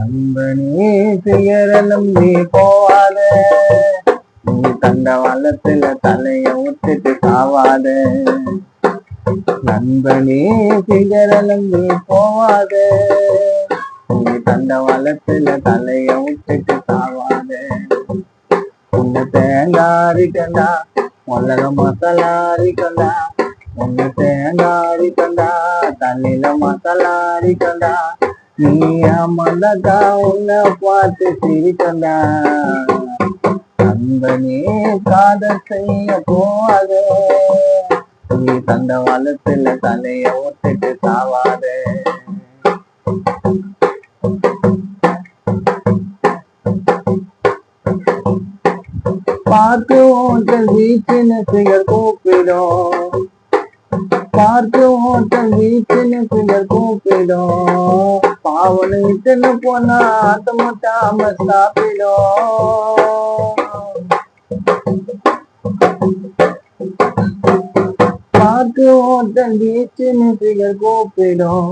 நண்பனே சிகர நம்பி போவாத, நீ தண்டவாளத்துல தலைய விட்டுட்டு சாவாத. நண்பனே சிகர நம்பி போவாத, நீ தண்டவாளத்துல தலைய விட்டுட்டு சாவாத. உன்னை தேங்காரிக்கண்டா உலக மசாலாரிக்கண்டா, உன்னை தேங்காரிக்கண்டா தண்ணில மசாலாரிக்கண்டா. நீ மலக்கா உன்னை பார்த்து சிரிக்கண்டா. நண்பனே காதல் செய்ய போவாத, நீ தண்டவாளத்துல தலைய விட்டுட்டு சாவாத. பார்த்து ஓட்டல் வீச்சின சிகர் கூப்பிடும், பார்த்து ஓட்டல் வீச்சின சிகர் கூப்பிடும். பாவனை இட்டுன்னு போனா ஆட்டமாட்டாம சாப்பிடும். பார்த்து ஓட்டல் வீச்சின சிகர் கூப்பிடும்.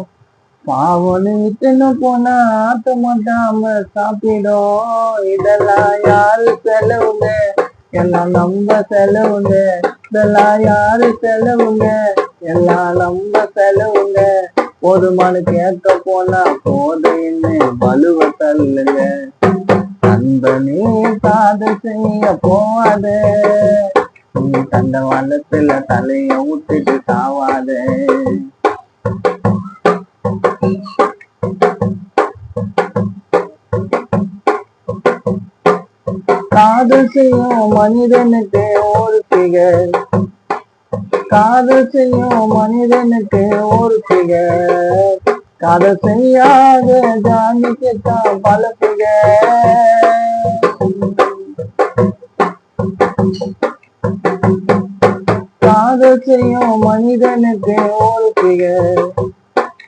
பாவனை இட்டுன்னு போனா ஆட்டமாட்டாம சாப்பிடும். இதெல்லாம் யாரு செலவுங்க, எல்லாம் நம்ம செலவுங்க. இதெல்லாம் யாரு செலவுங்க, எல்லாம் நம்ம செலவுங்க. ஒரு மனு கேட்க போனா போதைன்னு வலுவ தள்ளுங்க. நண்பனே காதல் செய்ய போவாத, நீ தண்டவாளத்துல தலைய விட்டுட்டு சாவாத. காதல் செய்யும் மனிதனுக்கு ஒரு பிகர், காதல் செய்யும் மனிதனுக்கு ஒரு பிகர். காதல் செய்யாத ஜானிக்கு தான் பல பிகர். காதல் செய்யும் மனிதனுக்கு ஒரு பிகர்.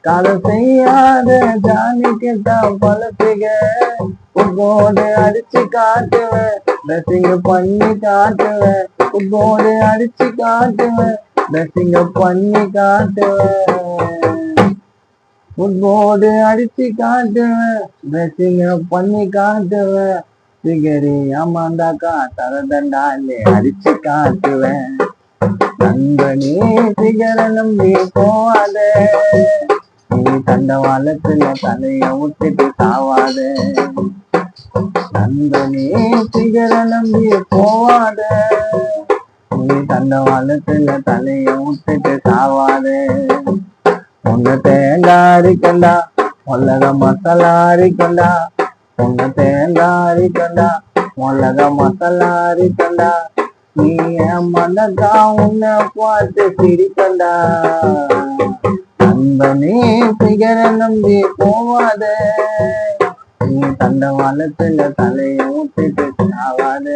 காதல் செய்யாத ஜானிக்கு தான் பல பிகர். உப்போடு அடிச்சு காட்டுவேன், ட்ரெஸ்ஸிங்க பண்ணி காட்டுவேன். உப்போடு அடிச்சு காட்டுவேன், ட்ரெஸ்ஸிங்க பண்ணி காட்டுவேன். உப்போடு அடிச்சு காட்டுவேன், ட்ரெஸ்ஸிங்க பண்ணி காட்டுவேன். சிகரி அம்மாந்தாக்கா தரதண்டாலே அடிச்சு காட்டுவேன். நண்பனே சிகர நம்பி போவாத, நீ தண்டவாளத்துல தலைய விட்டுட்டு சாவாத. நண்பனே சிகர நம்பி போவாத, நீ தண்டவாளத்துல தலைய விட்டுட்டு சாவாத. உன்னை தேங்காரிக்கண்டா உலக மசாலாரிக்கண்டா, உன்னை தேங்காரிக்கண்டா உலக மசாலாரிக்கண்டா. நீ மனக்கா உன்னை பார்த்து சிரிக்கண்டா. நண்பனே சிகர நம்பி போவாத, நீ தண்டவாளத்துல தலைய விட்டுட்டு சாவாத.